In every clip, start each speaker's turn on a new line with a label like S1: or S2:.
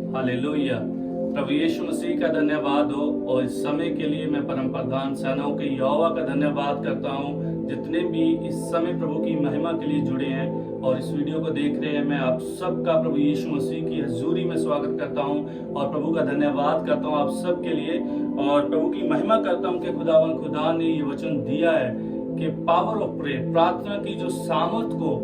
S1: Hallelujah. प्रभु यीशु मसीह का धन्यवाद हो और इस समय के लिए मैं परम प्रधान सेनाओं के यहोवा का धन्यवाद करता हूँ। जितने भी इस समय प्रभु की महिमा के लिए जुड़े हैं और इस वीडियो को देख रहे हैं, मैं आप सबका प्रभु यीशु मसीह की हजूरी में स्वागत करता हूँ और प्रभु का धन्यवाद करता हूँ आप सब के लिए और प्रभु की महिमा करता हूँ कि खुदा ने ये वचन दिया है कि पावर ऑफ प्रे, प्रार्थना की जो सामर्थ को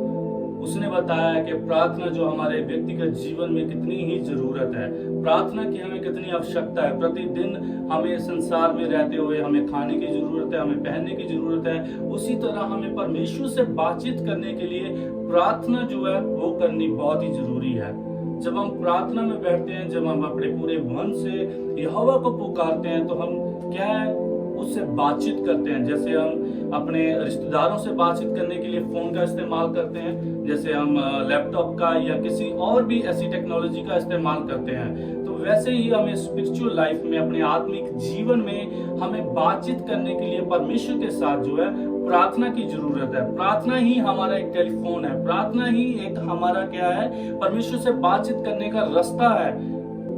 S1: उसने बताया है कि प्रार्थना जो हमारे व्यक्तिगत जीवन में कितनी ही जरूरत है, प्रार्थना की हमें कितनी आवश्यकता है। प्रतिदिन हमें संसार में रहते हुए हमें खाने की जरूरत है, हमें पहनने की जरूरत है, उसी तरह हमें परमेश्वर से बातचीत करने के लिए प्रार्थना जो है वो करनी बहुत ही जरूरी है। जब हम प्रार्थना में बैठते हैं, जब हम अपने पूरे मन से यहोवा को पुकारते हैं तो हम क्या है उससे बातचीत करते हैं। जैसे हम अपने रिश्तेदारों से बातचीत करने के लिए फोन का इस्तेमाल करते हैं, जैसे हम लैपटॉप का या किसी और भी ऐसी टेक्नोलॉजी का इस्तेमाल करते हैं, तो वैसे ही हमें स्पिरिचुअल लाइफ में, अपने आत्मिक जीवन में हमें बातचीत करने के लिए परमेश्वर के साथ जो है प्रार्थना की जरूरत है। प्रार्थना ही हमारा एक टेलीफोन है, प्रार्थना ही एक हमारा क्या है परमेश्वर से बातचीत करने का रास्ता है।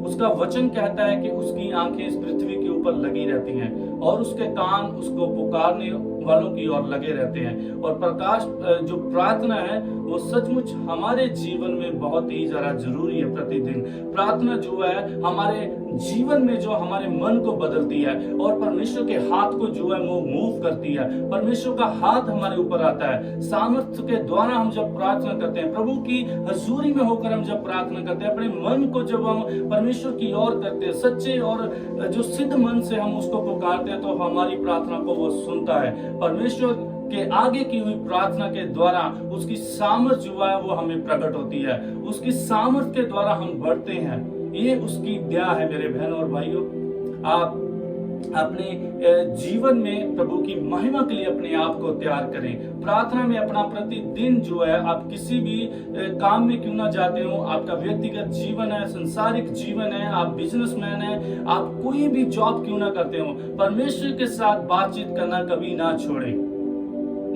S1: उसका वचन कहता है कि उसकी आंखें इस पृथ्वी के ऊपर लगी रहती हैं और उसके कान उसको पुकारने वालों की ओर लगे रहते हैं। और प्रकाश जो प्रार्थना है वो सचमुच हमारे जीवन में बहुत ही ज्यादा जरूरी है। प्रतिदिन प्रार्थना जो है हमारे जीवन में जो हमारे मन को बदलती है और परमेश्वर के हाथ को जो है वो मूव करती है। परमेश्वर का हाथ हमारे ऊपर आता है। सामर्थ्य के द्वारा हम जब प्रार्थना करते हैं, प्रभु की हजूरी में होकर हम जब प्रार्थना करते हैं, अपने मन को जब हम परमेश्वर की ओर करते हैं, सच्चे और जो सिद्ध मन से हम उसको पुकारते हैं, तो हमारी प्रार्थना को वो सुनता है। परमेश्वर के आगे की हुई प्रार्थना के द्वारा उसकी सामर्थ जो है वो हमें प्रकट होती है। उसकी सामर्थ के द्वारा हम बढ़ते हैं। ये उसकी दया है मेरे बहनों और भाइयों। आप अपने जीवन में प्रभु की महिमा के लिए अपने आप को तैयार करें। प्रार्थना में अपना प्रतिदिन जो है, आप किसी भी काम में क्यों ना जाते हो, आपका व्यक्तिगत जीवन है, संसारिक जीवन है, आप बिजनेसमैन है, आप कोई भी जॉब क्यों ना करते हो, परमेश्वर के साथ बातचीत करना कभी ना छोड़ें।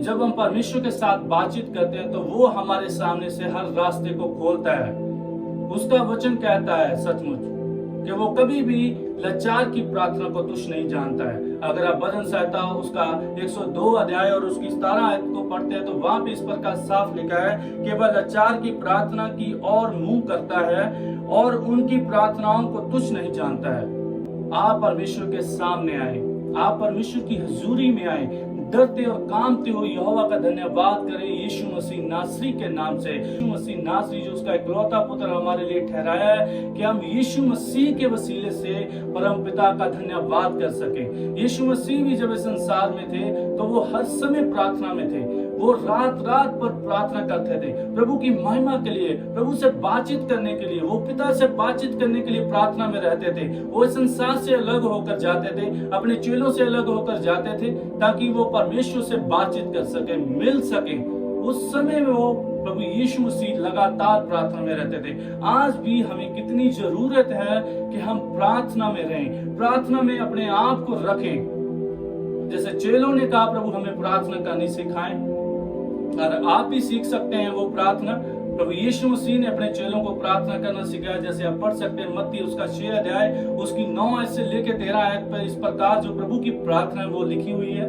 S1: जब हम परमेश्वर के साथ बातचीत करते हैं तो वो हमारे सामने से हर रास्ते को खोलता है। उसका वचन कहता है सचमुच कि वो कभी भी लाचार की प्रार्थना को तुच्छ नहीं जानता है। अगर आप भजन संहिता उसका 102 अध्याय और उसकी 17 आयत को पढ़ते हैं तो वहां पे इस प्रकार साफ लिखा है कि वह लाचार की प्रार्थना की ओर मुंह करता है और उनकी प्रार्थनाओं को तुच्छ नहीं जानता है। आप परमेश्वर के सामने आए, आप परमेश्वर की हजूरी में आए, डरते और कांपते हो यहोवा का धन्यवाद करें यीशु मसीह नासरी के नाम से। यीशु मसीह नासरी जो उसका इकलौता पुत्र हमारे लिए ठहराया है कि हम यीशु मसीह के वसीले से परम पिता का धन्यवाद कर सकें। यीशु मसीह भी जब इस संसार में थे तो वो हर समय प्रार्थना में थे। वो रात रात पर प्रार्थना करते थे प्रभु की महिमा के लिए, प्रभु से बातचीत करने के लिए। वो पिता से बातचीत करने के लिए प्रार्थना में रहते थे। वो इस संसार से अलग होकर जाते थे, अपने चेलों से अलग होकर जाते थे ताकि वो परमेश्वर से बातचीत कर सके, मिल सके। उस समय में वो प्रभु यीशु मसीह लगातार प्रार्थना में रहते थे। आज भी हमें कितनी जरूरत है कि हम प्रार्थना में रहें, प्रार्थना में अपने आप को रखें। जैसे चेलों ने कहा प्रभु हमें प्रार्थना करनी सिखाएं, और आप भी सीख सकते हैं वो प्रार्थना। प्रभु यीशु मसीह ने अपने चेलों को प्रार्थना करना सिखाया। जैसे आप पढ़ सकते हैं मत्ती उसका 6 अध्याय उसकी 9 आयत से लेकर 13 आयत पर इस प्रकार जो प्रभु की प्रार्थना है वो लिखी हुई है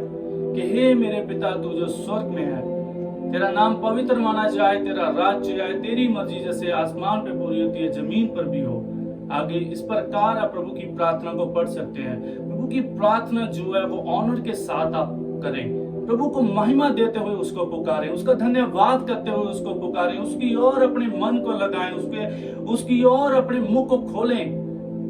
S1: कि हे मेरे पिता तू जो स्वर्ग में है, तेरा नाम पवित्र माना जाए, तेरा राज्य आए, तेरी मर्जी जैसे आसमान पे पूरी होती है जमीन पर भी हो। आगे इस प्रकार आप प्रभु की प्रार्थना को पढ़ सकते हैं। प्रभु की प्रार्थना जो है वो ऑनर के साथ आप करें, प्रभु को महिमा देते हुए उसको पुकारें, उसका धन्यवाद करते हुए उसको पुकारें, उसकी ओर अपने मन को लगाएं, उसकी ओर अपने मुंह को खोलें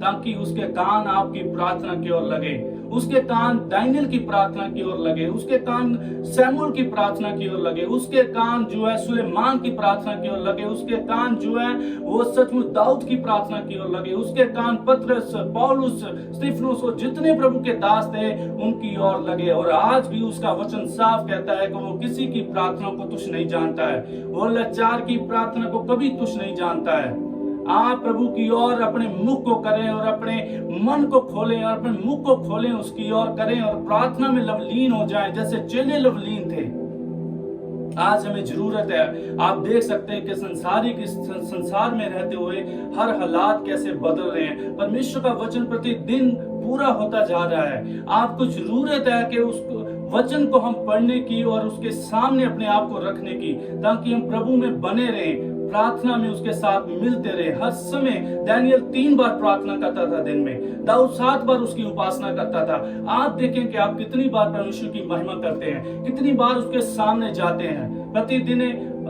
S1: ताकि उसके कान आपकी प्रार्थना की ओर लगे, उसके कान दानियेल की प्रार्थना की ओर लगे, उसके कान शमूएल की प्रार्थना की ओर लगे, उसके कान जो है सुलेमान की प्रार्थना की ओर लगे, उसके कान जो है वो सचमुच दाऊद की प्रार्थना की ओर लगे, उसके कान पतरस, पौलुस, स्तिफनुस और जितने प्रभु के दास थे उनकी ओर लगे। और आज भी उसका वचन साफ कहता है कि वो किसी की प्रार्थना को तुच्छ नहीं जानता है, वो लाचार की प्रार्थना को कभी तुच्छ नहीं जानता है। आप प्रभु की ओर अपने मुख को करें और अपने मन को खोलें और अपने मुख को खोलें, उसकी ओर करें और प्रार्थना में लवलीन हो जाएं जैसे चेले लवलीन थे। आज हमें जरूरत है। आप देख सकते हैं कि संसार में रहते हुए हर हालात कैसे बदल रहे हैं। परमेश्वर का वचन प्रतिदिन पूरा होता जा रहा है। आपको जरूरत है कि उस वचन को हम पढ़ने की और उसके सामने अपने आप को रखने की, ताकि हम प्रभु में बने रहें, प्रार्थना में उसके साथ मिलते रहे हर समय। दानियल 3 बार प्रार्थना करता था दिन में, दाऊद 7 बार उसकी उपासना करता था। आप देखें कि आप कितनी बार परमेश्वर की महिमा करते हैं, कितनी बार उसके सामने जाते हैं। प्रतिदिन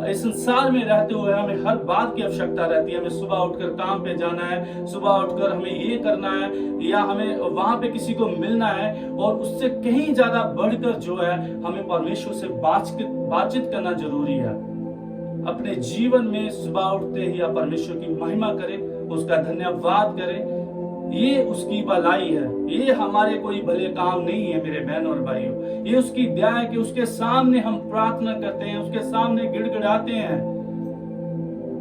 S1: इस संसार में रहते हुए हमें हर बात की आवश्यकता रहती है। हमें सुबह उठकर काम पे जाना है, सुबह उठकर हमें ये करना है, या हमें वहां पे किसी को मिलना है, और उससे कहीं ज्यादा बढ़कर जो है हमें परमेश्वर से बातचीत करना जरूरी है। अपने जीवन में सुबह उठते ही आप परमेश्वर की महिमा करें, उसका धन्यवाद करें। ये उसकी भलाई है, ये हमारे कोई भले काम नहीं है मेरे बहन और भाइयों। ये उसकी दया है कि उसके सामने हम प्रार्थना करते हैं, उसके सामने गिड़गिड़ाते हैं।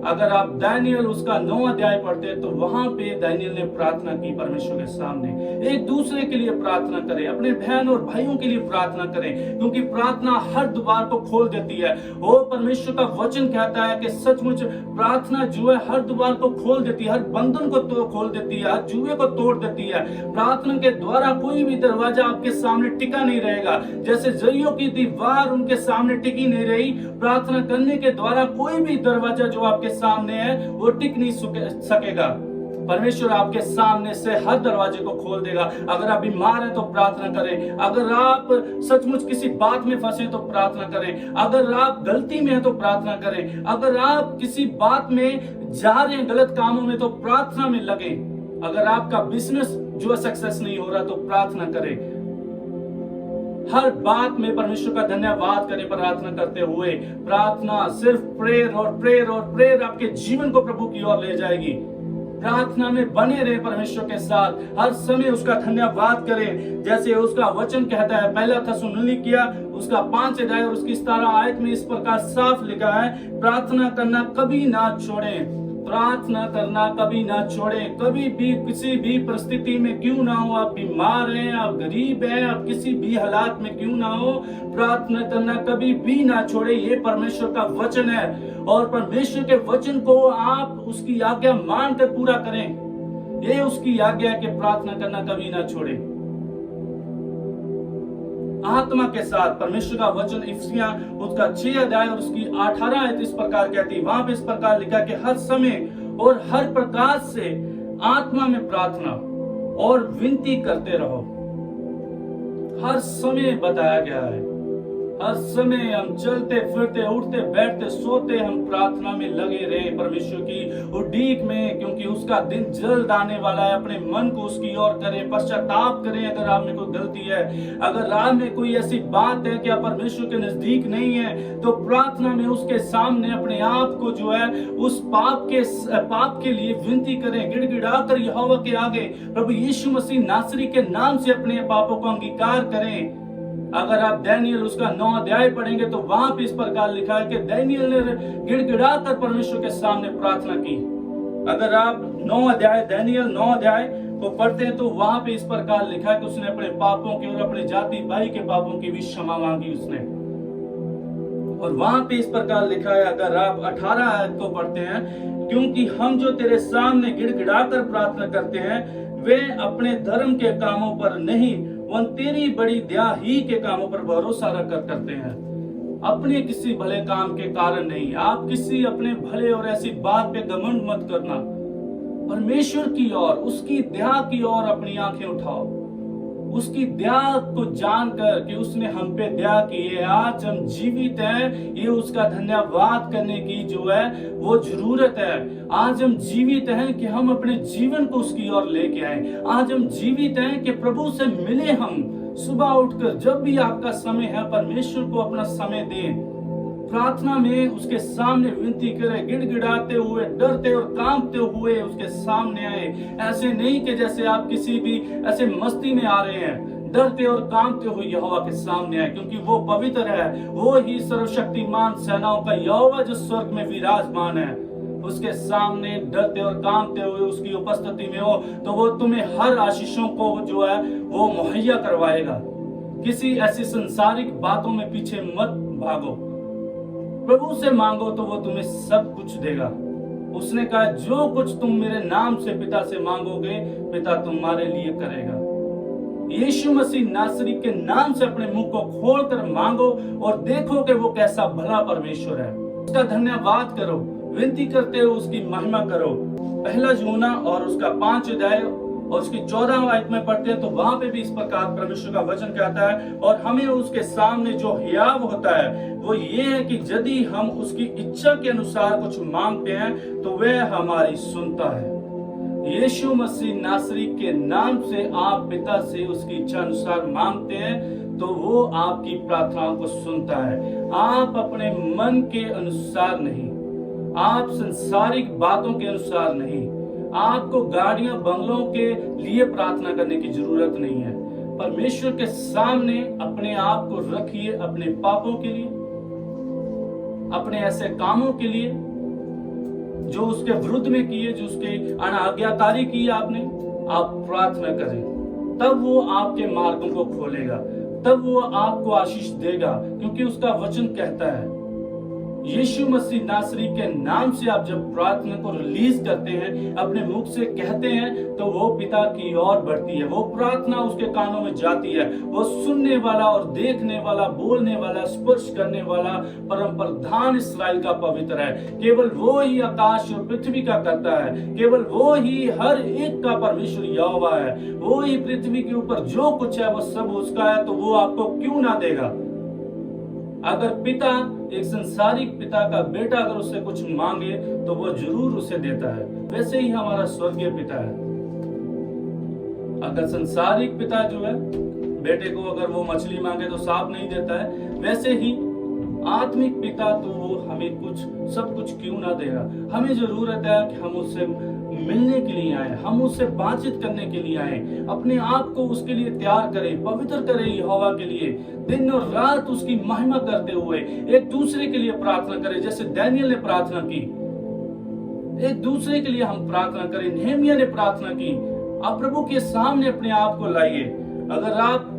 S1: अगर आप दानियल उसका 9 अध्याय पढ़ते हैं तो वहां पे दानियल ने प्रार्थना की परमेश्वर के सामने। एक दूसरे के लिए प्रार्थना करें, अपने बहन और भाइयों के लिए प्रार्थना करें, क्योंकि प्रार्थना हर द्वार को खोल देती है। वो परमेश्वर का वचन कहता है कि सचमुच प्रार्थना जो है हर द्वार को खोल देती है, हर बंधन को खोल देती है, हर जुए को तोड़ देती है। प्रार्थना के द्वारा कोई भी दरवाजा आपके सामने टिका नहीं रहेगा। जैसे जरियों की दीवार उनके सामने टिकी नहीं रही, प्रार्थना करने के द्वारा कोई भी दरवाजा जो आपके सामने है वो टिक नहीं सकेगा। परमेश्वर आपके सामने से हर दरवाजे को खोल देगा। अगर आप बीमार हैं तो प्रार्थना करें, अगर आप सचमुच किसी बात में फंसे तो प्रार्थना करें, अगर आप गलती में हैं तो प्रार्थना करें, अगर आप किसी बात में जा रहे हैं गलत कामों में तो प्रार्थना में लगे, अगर आपका बिजनेस जो सक्सेस नहीं हो रहा तो प्रार्थना करें। हर बात में परमेश्वर का धन्यवाद करें प्रार्थना करते हुए। प्रार्थना सिर्फ प्रेयर और प्रेयर और प्रेयर आपके जीवन को प्रभु की ओर ले जाएगी। प्रार्थना में बने रहे परमेश्वर के साथ, हर समय उसका धन्यवाद करें। जैसे उसका वचन कहता है, पहला थिस्सलुनीकियों उसका 5 अध्याय और उसकी 17 आयत में इस प्रकार साफ लिखा है, प्रार्थना करना कभी ना छोड़ें। प्रार्थना करना कभी ना छोड़ें, कभी भी किसी भी परिस्थिति में क्यों ना हो, आप बीमार हैं, आप गरीब हैं, आप किसी भी हालात में क्यों ना हो, प्रार्थना करना कभी भी ना छोड़े। ये परमेश्वर का वचन है, और परमेश्वर के वचन को आप उसकी आज्ञा मानकर पूरा करें। ये उसकी आज्ञा है कि प्रार्थना करना कभी ना छोड़े। आत्मा के साथ परमेश्वर का वचन इफिसियों उसका 6 अध्याय और उसकी 18 आयत इस प्रकार कहती है, वहां पे इस प्रकार लिखा कि हर समय और हर प्रकार से आत्मा में प्रार्थना और विनती करते रहो। हर समय बताया गया है, हर समय हम चलते फिरते उठते बैठते सोते हम प्रार्थना में लगे रहे परमेश्वर की उड़ीक में, क्योंकि उसका दिन जल्द आने वाला है। अपने मन को उसकी ओर करें, पश्चाताप करें अगर आप में कोई गलती है, अगर आप में कोई ऐसी बात है कि आप परमेश्वर के नजदीक नहीं है तो प्रार्थना में उसके सामने अपने आप को जो है उस पाप के लिए विनती करें, गिड़गिड़ा कर यहोवा के आगे प्रभु यीशु मसीह नासरी के नाम से अपने पापों को अंगीकार करें। अगर आप दानियल उसका 9 अध्याय पढ़ेंगे तो वहां पे इस प्रकार लिखा है कि दानियल ने गिड़गिड़ा कर परमेश्वर के सामने प्रार्थना की। अगर आप दानियल 9 अध्याय को पढ़ते हैं तो वहां पे इस प्रकार लिखा है कि उसने अपने पापों की और अपने जाति भाई के पापों की भी क्षमा मांगी उसने। और वहां पे इस प्रकार लिखा है, अगर आप 18 आयत को पढ़ते हैं, क्योंकि हम जो तेरे सामने गिड़गिड़ा कर प्रार्थना करते हैं वे अपने धर्म के कामों पर नहीं, वह तेरी बड़ी दया ही के कामों पर भरोसा रखकर करते हैं। अपने किसी भले काम के कारण नहीं, आप किसी अपने भले और ऐसी बात पे घमंड मत करना। परमेश्वर की ओर, उसकी दया की ओर अपनी आंखें उठाओ, उसकी दया को जानकर कि उसने हम पे दया की है, आज हम जीवित हैं, ये उसका धन्यवाद करने की जो है वो जरूरत है। आज हम जीवित हैं कि हम अपने जीवन को उसकी ओर लेके आए। आज हम जीवित हैं कि प्रभु से मिले। हम सुबह उठकर जब भी आपका समय है परमेश्वर को अपना समय दें, प्रार्थना में उसके सामने विनती करें, गिड़गिड़ाते हुए, डरते और कांपते हुए उसके सामने आए। ऐसे नहीं कि जैसे आप किसी भी ऐसे मस्ती में आ रहे हैं, डरते और कांपते हुए यहोवा के सामने आए, क्योंकि वो पवित्र है, वो ही सर्वशक्तिमान सेनाओं का यहोवा जो स्वर्ग में विराजमान है। उसके सामने डरते और कांपते हुए उसकी उपस्थिति में हो तो वो तुम्हें हर आशीषों को जो है वो मुहैया करवाएगा। किसी ऐसी संसारिक बातों में पीछे मत भागो, प्रभु से मांगो तो वो तुम्हें सब कुछ देगा। उसने कहा जो कुछ तुम मेरे नाम से पिता से मांगोगे पिता तुम्हारे लिए करेगा। यीशु मसीह नासरी के नाम से अपने मुंह को खोलकर मांगो और देखो कि वो कैसा भला परमेश्वर है। उसका धन्यवाद करो, विनती करते हो उसकी महिमा करो। पहला यूहन्ना और उसका 5 अध्याय और उसकी 14 आयत में पढ़ते हैं तो वहां पे भी इस प्रकार परमेश्वर का वचन कहता है, और हमें उसके सामने जो हियाव होता है वो ये है कि यदि हम उसकी इच्छा के अनुसार कुछ मांगते हैं तो वह हमारी सुनता है। यीशु मसीह नासरी के नाम से आप पिता से उसकी इच्छा अनुसार मांगते हैं तो वो आपकी प्रार्थनाओं को सुनता है। आप अपने मन के अनुसार नहीं, आप संसारिक बातों के अनुसार नहीं, आपको गाड़ियां बंगलों के लिए प्रार्थना करने की जरूरत नहीं है। परमेश्वर के सामने अपने आप को रखिए, अपने पापों के लिए, अपने ऐसे कामों के लिए जो उसके विरुद्ध में किए, जो उसके अनाज्ञाकारी की आपने, आप प्रार्थना करें। तब वो आपके मार्गों को खोलेगा, तब वो आपको आशीष देगा, क्योंकि उसका वचन कहता है यीशु मसीह नासरी के नाम से आप जब प्रार्थना को रिलीज करते हैं, अपने मुख से कहते हैं, तो वो पिता की ओर बढ़ती है। वो प्रार्थना उसके कानों में जाती है। वो सुनने वाला और देखने वाला, बोलने वाला, स्पर्श करने वाला परम प्रधान इस्राएल का पवित्र है। केवल वो ही आकाश और पृथ्वी का करता है। केवल वो ही हर एक का परमेश्वर यहोवा है। वो ही पृथ्वी के ऊपर जो कुछ है वो सब उसका है, तो वो आपको क्यों ना देगा। अगर पिता, एक संसारिक पिता का बेटा अगर उससे कुछ मांगे तो वो जरूर उसे देता है। वैसे ही हमारा स्वर्गीय पिता है। अगर संसारिक पिता जो है बेटे को अगर वो मछली मांगे तो सांप नहीं देता है, वैसे ही आत्मिक पिता तो वो हमें कुछ सब कुछ क्यों ना देगा। हमें जरूरत है कि हम उससे मिलने के लिए आए, हम उससे बातचीत करने के लिए आए, अपने आप को उसके लिए तैयार करें, पवित्र करें यहोवा के लिए, दिन और रात उसकी महिमा करते हुए एक दूसरे के लिए प्रार्थना करें। जैसे दानियेल ने प्रार्थना की, एक दूसरे के लिए हम प्रार्थना करें। नेहमिया ने प्रार्थना की। आप प्रभु के सामने अपने आप को लाइए। अगर आप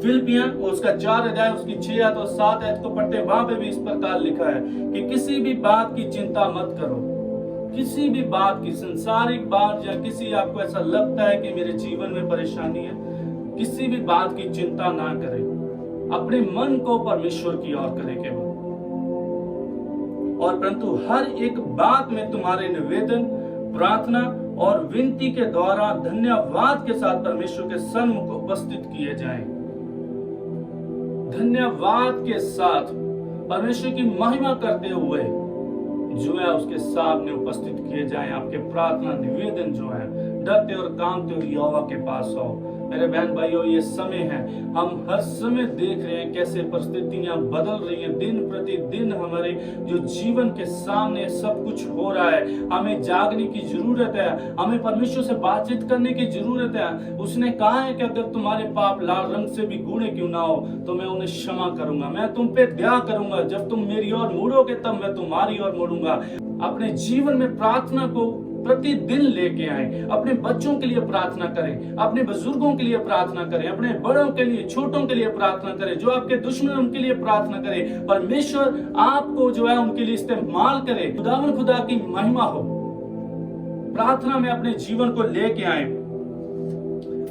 S1: फिलिपियां और उसका 4 अध्याय उसकी 6 आयत और 7 आयत को पढ़ते हैं, वहां पे भी इस प्रकार लिखा है कि किसी भी बात की चिंता मत करो। किसी भी बात की, संसारिक बात, या किसी आपको ऐसा लगता है कि मेरे जीवन में परेशानी है, किसी भी बात की चिंता ना करें। अपने मन को परमेश्वर की ओर करें केवल, और परंतु हर एक बात में तुम्हारे निवेदन, प्रार्थना और विनती के द्वारा धन्यवाद के साथ परमेश्वर के सन्मुख उपस्थित किए जाएं। धन्यवाद के साथ परमेश्वर की महिमा करते हुए जो है उसके सामने उपस्थित किए जाएं। आपके प्रार्थना निवेदन जो है डरते और कांपते हुए यहोवा के पास आओ। मेरे बहन भाइयों, ये समय है, हम हर समय देख रहे हैं कैसे परिस्थितियां बदल रही हैं। दिन प्रतिदिन हमारे जो जीवन के सामने सब कुछ हो रहा है। हमें जागने की जरूरत है, हमें परमेश्वर से बातचीत करने की जरूरत है। उसने कहा है कि अगर तुम्हारे पाप लाल रंग से भी गूढ़े क्यों ना हो तो मैं उन्हें क्षमा करूंगा, मैं तुम पे दया करूंगा। जब तुम मेरी ओर मुड़ोगे तब मैं तुम्हारी ओर मुड़ूंगा। अपने जीवन में प्रार्थना को प्रतिदिन लेके आए। अपने बच्चों के लिए प्रार्थना करें, अपने बुजुर्गों के लिए प्रार्थना करें, अपने बड़ों के लिए, छोटों के लिए प्रार्थना करें, जो आपके दुश्मन उनके लिए प्रार्थना करें। परमेश्वर आपको जो है उनके लिए इस्तेमाल करे। खुदा की महिमा हो। प्रार्थना में अपने जीवन को लेके आए।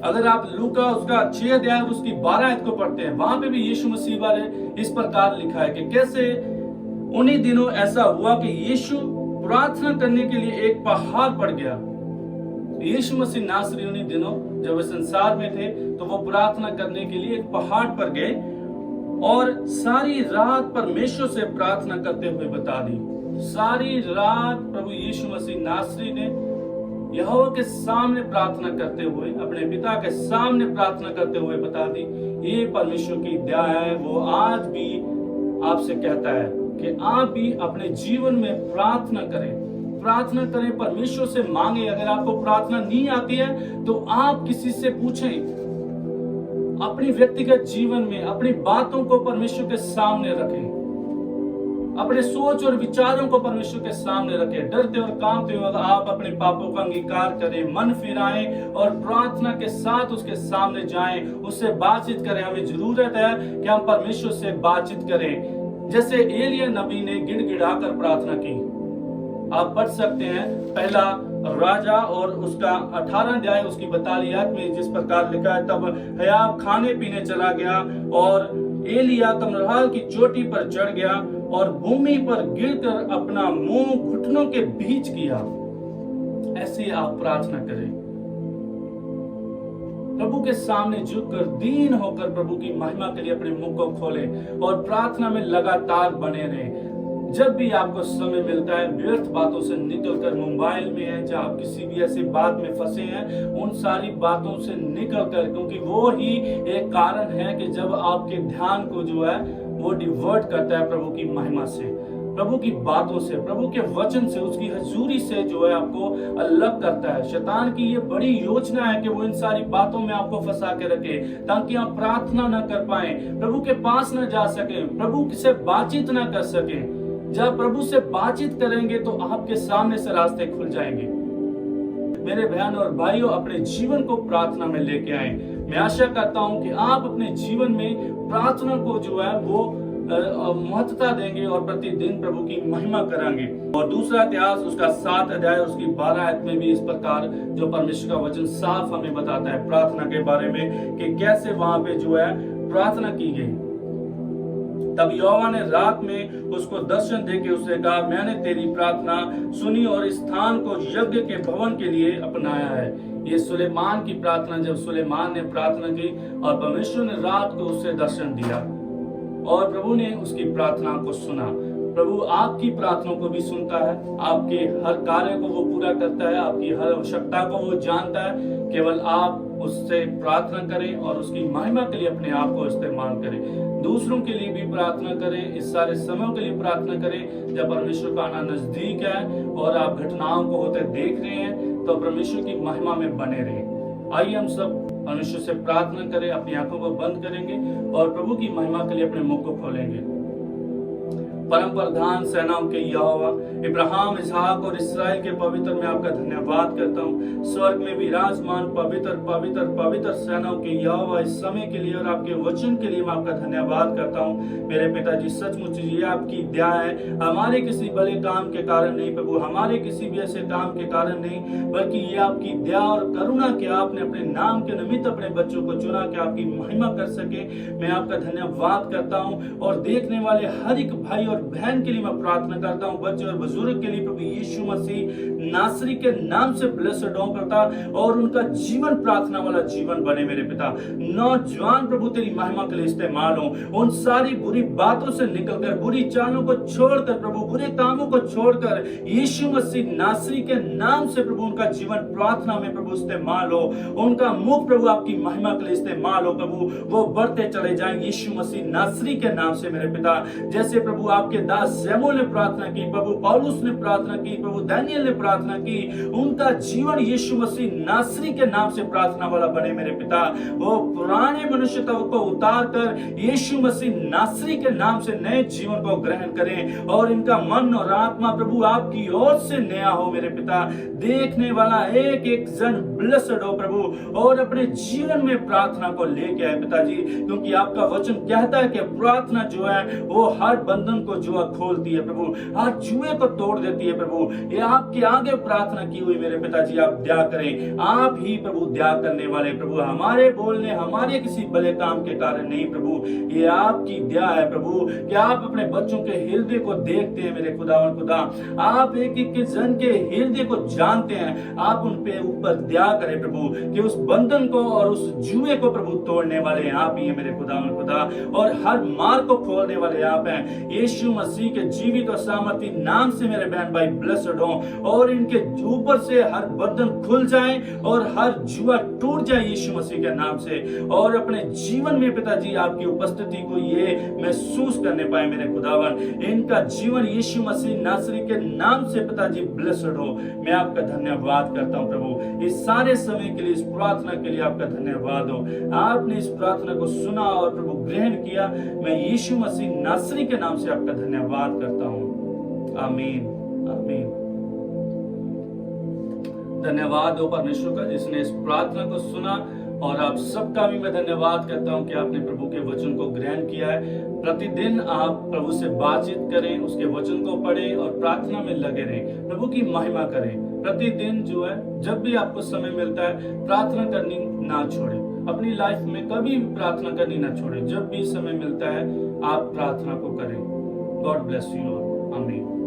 S1: अगर आप लूका उसका 6 अध्याय और उसकी 12 आयत को पढ़ते हैं, वहां पे भी यीशु मसीह बारे इस प्रकार लिखा है कि कैसे उन्हीं दिनों ऐसा हुआ कि यीशु प्रार्थना करने के लिए एक पहाड़ पर गया। यीशु मसीह नासरी उन्हीं दिनों जब वे संसार में थे तो वो प्रार्थना करने के लिए एक पहाड़ पर गए और सारी रात परमेश्वर से प्रार्थना करते हुए बता दी। सारी रात प्रभु यीशु मसीह नासरी ने यहोवा के सामने प्रार्थना करते हुए, अपने पिता के सामने प्रार्थना करते हुए बता दी। ये परमेश्वर की दया है। वो आज भी आपसे कहता है कि आप भी अपने जीवन में प्रार्थना करें, परमेश्वर से मांगे। अगर आपको प्रार्थना नहीं आती है तो आप किसी से पूछें। अपनी व्यक्तिगत जीवन में अपनी बातों को परमेश्वर के सामने रखें, अपने सोच और विचारों को परमेश्वर के सामने रखें। डरते और कांपते हुए आप अपने पापों का अंगीकार करें, मन फिराएं और प्रार्थना के साथ उसके सामने जाएं, उससे बातचीत करें। हमें जरूरत है कि हम परमेश्वर से बातचीत करें। जैसे एलिया नबी ने गिड़गिड़ाकर प्रार्थना की। आप पढ़ सकते हैं पहला राजा और उसका 18 अध्याय उसकी 42 आयत में जिस प्रकार लिखा है, तब हयाब खाने पीने चला गया और एलिया कमरहाल की चोटी पर चढ़ गया और भूमि पर गिरकर अपना मुंह घुटनों के बीच किया। ऐसे आप प्रार्थना करें, प्रभु के सामने झुककर दीन होकर प्रभु की महिमा के लिए अपने मुंह को खोलें और प्रार्थना में लगातार बने रहें। जब भी आपको समय मिलता है, व्यर्थ बातों से निकलकर, मोबाइल में है जहाँ आप किसी भी ऐसी बात में फंसे हैं, उन सारी बातों से निकलकर, क्योंकि वो ही एक कारण है कि जब आपके ध्यान को जो है वो डिवर्ट करता है प्रभु की महिमा से, प्रभु की बातों से, प्रभु के वचन से, उसकी हजूरी से जो है आपको अलग करता है। शैतान की ये बड़ी योजना है कि वो इन सारी बातों में आपको फंसा के रखे ताकि आप प्रार्थना ना कर पाए, प्रभु के पास ना जा सके, प्रभु से बातचीत ना कर सके। जब प्रभु से बातचीत करेंगे तो आपके सामने से रास्ते खुल जाएंगे। मेरे बहन और भाइयों, अपने जीवन को प्रार्थना में लेके आए। मैं आशा करता हूं कि आप अपने जीवन में प्रार्थना को जो है वो महत्वता देंगे और प्रतिदिन प्रभु की महिमा करेंगे। और दूसरा इतिहास उसका 7 अध्याय उसकी 12 आयत में भी इस प्रकार जो परमेश्वर का वचन साफ हमें बताता है प्रार्थना के बारे में कि कैसे वहां पे जो है प्रार्थना की गई। तब यहोवा ने रात में उसको दर्शन देके उसने कहा, मैंने तेरी प्रार्थना सुनी और इस स्थान को यज्ञ के भवन के लिए अपनाया है। ये सुलेमान की प्रार्थना, जब सुलेमान ने प्रार्थना की और परमेश्वर ने रात को उससे दर्शन दिया और प्रभु ने उसकी प्रार्थना को सुना। प्रभु आपकी प्रार्थना को भी सुनता है, आपके हर कार्य को वो पूरा करता है, आपकी हर आवश्यकता को वो जानता है। केवल आप उससे प्रार्थना करें और उसकी महिमा के लिए अपने आप को इस्तेमाल करें। दूसरों के लिए भी प्रार्थना करें, इस सारे समय के लिए प्रार्थना करें। जब परमेश्वर का आना नजदीक है और आप घटनाओं को होते देख रहे हैं तो परमेश्वर की महिमा में बने रहें। आइए हम सब परमेश्वर से प्रार्थना करें, अपनी आंखों को बंद करेंगे और प्रभु की महिमा के लिए अपने मुख को खोलेंगे। परम प्रधान सेनाओं के यहोवा, इब्राहिम, इसहाक और इस्राएल के पवित्र, मैं आपका धन्यवाद करता हूँ। स्वर्ग में विराजमान पवित्र पवित्र पवित्र सेनाओं के यहोवा, इस समय के लिए और आपके वचन के लिए मैं आपका धन्यवाद करता हूँ। मेरे पिताजी, सचमुच ये आपकी दया है, हमारे किसी भले काम के कारण नहीं प्रभु, हमारे किसी भी ऐसे काम के कारण नहीं, बल्कि ये आपकी दया और करुणा कि आपने अपने नाम के निमित्त अपने बच्चों को चुना कि आपकी महिमा कर सके। मैं आपका धन्यवाद करता हूँ और देखने वाले हर एक भाई और बहन के लिए मैं प्रार्थना करता हूं, बच्चे और बुजुर्ग के लिए प्रभु यीशु मसीह नासरी के नाम से ब्लेस्ड हो पिता, और उनका जीवन प्रार्थना वाला जीवन बने मेरे पिता। नौजवान प्रभु तेरी महिमा के लिए इस्तेमाल हो, उन सारी बुरी बातों से निकलकर, बुरी चालों को छोड़कर प्रभु, बुरे कामों को छोड़कर यीशु मसीह नासरी के नाम से प्रभु उनका जीवन प्रार्थना में प्रभु इस्तेमाल हो, उनका मुख प्रभु आपकी महिमा के लिए इस्तेमाल हो प्रभु, वो बढ़ते चले जाएं यीशु मसीह नासरी के नाम से मेरे पिता। जैसे प्रभु आपके दास शमूएल ने प्रार्थना की, प्रभु पौलुस ने प्रार्थना की, प्रभु दानियल ने प्रार्थना की, उनका जीवन यीशु मसीह नासरी के नाम से प्रार्थना वाला बने मेरे पिता। वो पुराने मनुष्यता को उतार कर यीशु मसीह नासरी के नाम से नए जीवन को ग्रहण करें और इनका मन और आत्मा प्रभु आपकी ओर से नया हो मेरे पिता। देखने वाला एक एक जन ब्लेस्ड हो प्रभु और अपने जीवन में प्रार्थना को लेके आए पिताजी, क्योंकि आपका वचन कहता है कि प्रार्थना जो है वो हर बंधन को जो खोलती है प्रभु, हर जुए को तोड़ देती है प्रभु। ये आपके आगे प्रार्थना की हुई मेरे पिताजी, आप दया करें, आप ही प्रभु दया करने वाले प्रभु, हमारे बोलने, हमारे किसी भले काम के कारण नहीं प्रभु, ये आपकी दया है प्रभु कि आप अपने बच्चों के हृदय को देखते हैं मेरे खुदावन खुदा, आप एक एक जन के हृदय को जानते हैं, आप उन पे ऊपर दया करें प्रभु कि उस बंधन को और उस जुए को प्रभु तोड़ने वाले आप ही हैं मेरे खुदावन खुदा, और हर मार्ग को खोलने वाले आप हैं। यीशु मसीह के जीवित और सामर्थी नाम से मेरे बहन भाई ब्लेस्ड हो और इनके ऊपर से हर बंधन खुल जाए और हर जुआ टूट जाए यीशु मसीह के नाम से, और अपने जीवन में पिताजी आपकी उपस्थिति को ये महसूस करने पाए मेरे खुदावन। इनका जीवन यीशु मसीह नासरी के नाम से पिताजी ब्लेस्ड हो। मैं आपका धन्यवाद करता हूं प्रभु, इस सारे समय के लिए, इस प्रार्थना के लिए आपका धन्यवाद हो। आपने इस प्रार्थना को सुना और प्रभु ग्रहण किया। मैं यीशु मसीह नासरी के नाम से आपका धन्यवाद करता हूं। आमीन आमीन। धन्यवाद हो परमेश्वर का जिसने इस प्रार्थना को सुना और आप सबका भी मैं धन्यवाद करता हूं कि आपने प्रभु के वचन को ग्रहण किया है। प्रतिदिन आप प्रभु से बातचीत करें, उसके वचन को पढ़ें और प्रार्थना में लगे रहें, प्रभु की महिमा करें। प्रतिदिन जो है, जब भी आपको समय मिलता है, प्रार्थना करनी ना छोड़ें। अपनी लाइफ में कभी भी प्रार्थना करनी ना छोड़ें। जब भी समय मिलता है, आप प्रार्थना को करें। God bless you all. आमीन।